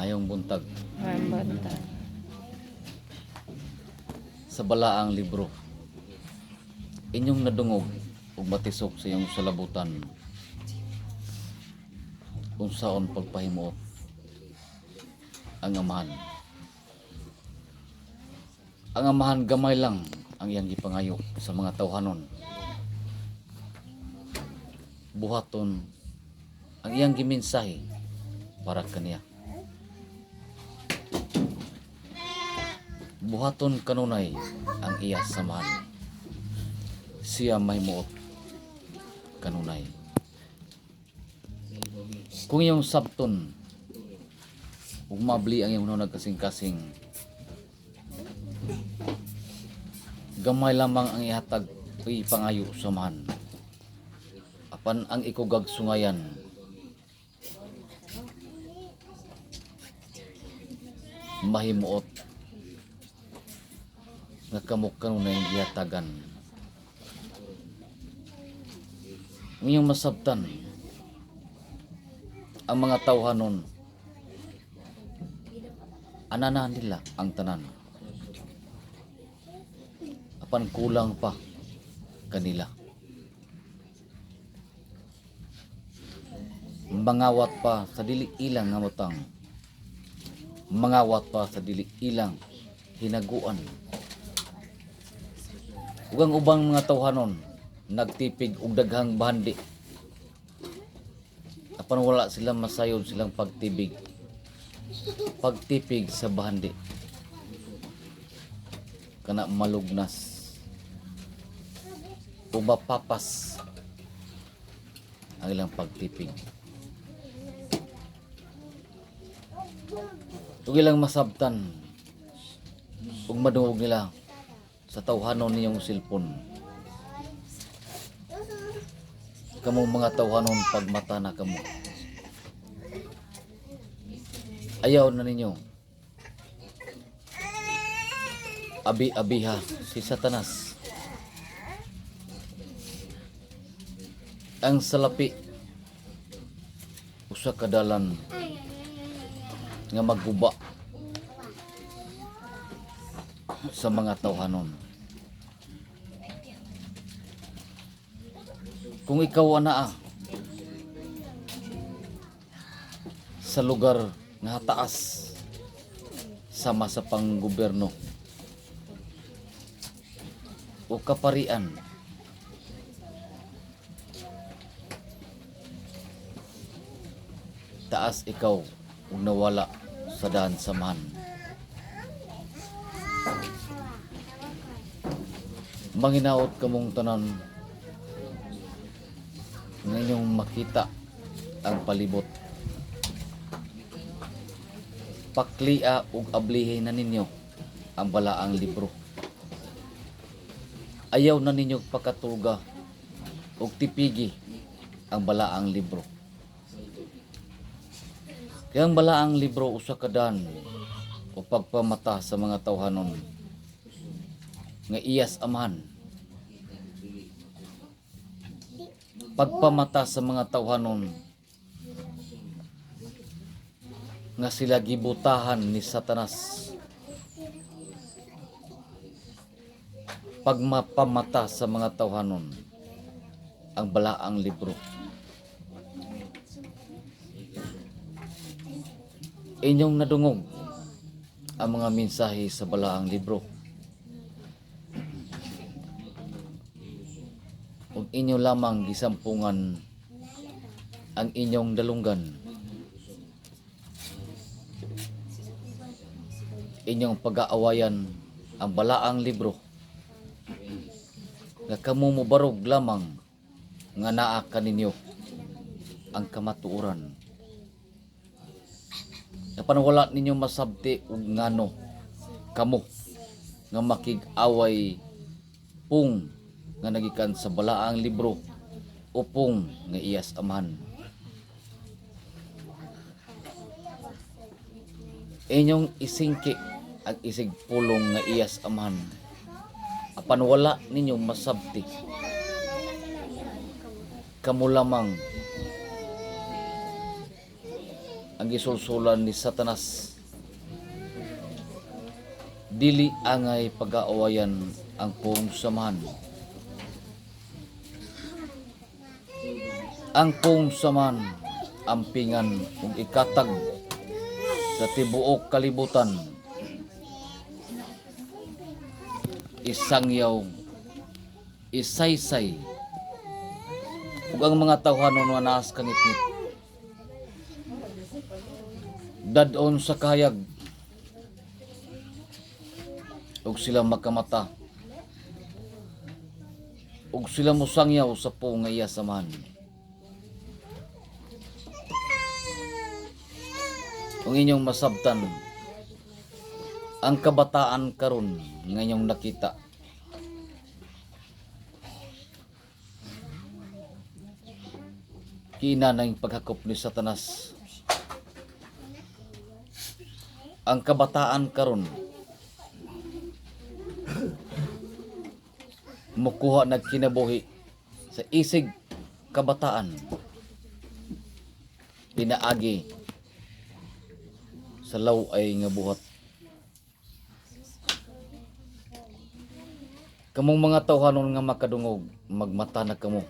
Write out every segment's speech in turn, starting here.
Mayong buntag Mambanta. sa balaang libro. Inyong nadungog ug matisok sa iyong salabutan. Unsaon pagpahimuot ang amahan. Ang amahan gamay lang ang iyang gipangayo sa mga tawhanon. Buhaton ang iyang gimensahe para kaniya. Buhaton kanunay ang iya samahan. Siya mahimuot kanunay. Kung iyong sabton ug mabli ang iyong hunahon kasing-kasing, gamay lamang ang ihatag o ipangayo samahan. Apan ang ikugag sungayan, mahimuot nga kamok kanunay ang ihatagan. Ngayong masabtan ang mga tawhanon, ananahan nila ang tanan. Apan kulang pa kanila. Mangawat pa sa dili ilang nga mutang. Mangawat pa sa dili ilang hinaguan. Ug ang ubang mga tawhanon nagtipig og daghang bahandi. Apan wala silang masayod silang pagtipig sa bahandi. Kana malugnas o mapapas ang ilang pagtipig. Ug ilang masabtan ug madungog nila sa tawhanon niyong silpon. Kamong mga tawhanon pagmata na kamo. Ayaw na ninyo abi-abiha si Satanas. Ang salapi usa ka dalan nga magguba sa mga tawhanon. Kung ikaw anaa sa lugar nga taas sama sa panggobyerno o kaparian, taas ikaw ug nawala sa daan samahan. Manginaot kamong tanan nga inyong makita ang palibot. Paklia ug ablihin na ninyo ang balaang libro. Ayaw na ninyo pakatuga ug tipigi ang balaang libro. Kaya ang balaang libro usa ka daan o pagpamata sa mga tawhanon nga iyas amahan. Pagpamata sa mga tawhanon nga sila gibutahan ni Satanas. Pagmapamata sa mga tawhanon ang balaang libro. Inyong nadungog ang mga mensahe sa balaang libro. Ug inyo lamang gisampungan ang inyong dalunggan. Inyong pag-aawayan ang balaang libro nga kamo mobarog lamang nga naa kaninyo ang kamatuoran. Apan wala ninyo masabti ug ngano kamo nga makig-away pung nga nagikan sa balaang libro o pung nga iyas amahan. Inyong isingki ang isig pulong nga iyas amahan. Apan wala ninyo masabti, kamo lamang ang gisulsulan ni Satanas. Dili angay pag-aawayan ang pong samahan. Ang pong samahan, ampingan ug ikatag sa tibuok kalibutan. Isangyaw, isaysay, ug ang mga tawhanon nga naas kangitngit. Dadon sa kahayag, ug sila makamata, ug sila musangyaw sa pong nga iya samahan. Kung inyong masabtan, ang kabataan karon nga inyong nakita, kina na yung paghakop ni Satanas. Ang kabataan karon mukuha nagkinabuhi sa isig kabataan, pinaagi sa laway nga buhat. Kamong mga tawhanon nga makadungog, magmata na kamo.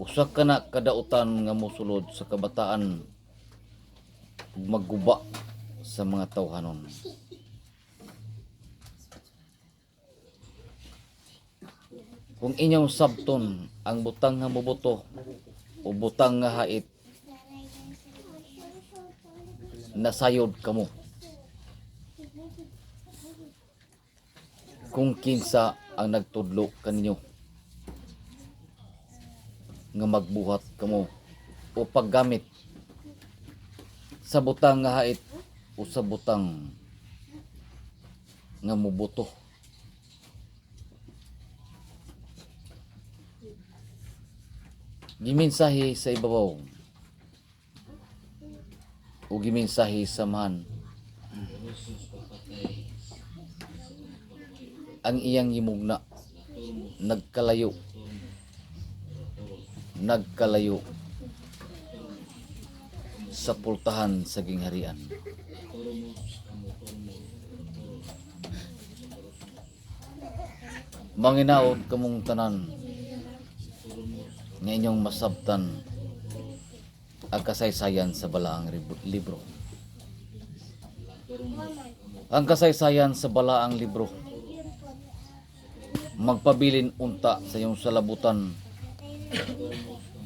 Usa ka na kadautan nga mosulod sa kabataan ug magguba sa mga tawhanon. Kung inyong sabton ang butang nga mubuto o butang nga hait, nasayod kamo. Kung kinsa ang nagtudlo kaninyo nga magbuhat kamo o paggamit sa butang nga hait o sa butang nga mubuto. Gimensahe sa ibabaw o gimensahe sa man ang iyang himugna nagkalayo sa pultahan sa gingharian. Manginaot kamong tanan nga inyong masabtan ang kasaysayan sa balaang libro. Ang kasaysayan sa balaang libro magpabilin unta sa iyong salabutan,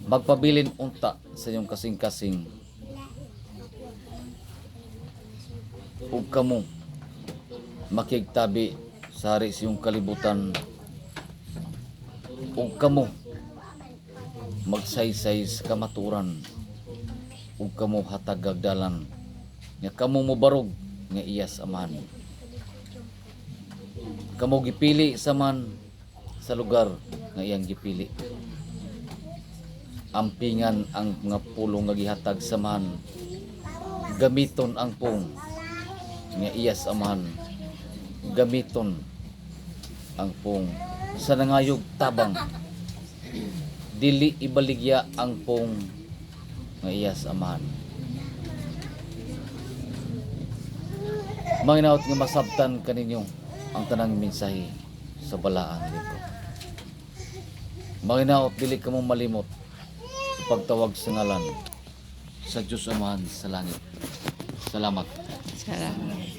magpabilin unta sa iyong kasing-kasing, ug kamo makigtabi sa hari sa iyong kalibutan, ug kamo magsaysay sa kamaturan, ug kamo hatag gagdalan nga kamo mobarog nga iyas amahan. Kamo gipili sa man sa lugar nga iyang gipili. Ampingan ang mga pulong nga gihatag sa man, gamiton ang pong nga iyas amahan, gamiton ang pong sa nangayog tabang, dili ibaligya ang pong nga iyas amahan. Manginaot nga masabtan kaninyo ang tanang mensahe sa balaang libro. Manginaot dili kamo malimot sa pagtawag sa ngalan sa Diyos Amahan sa langit. Salamat. Salamat.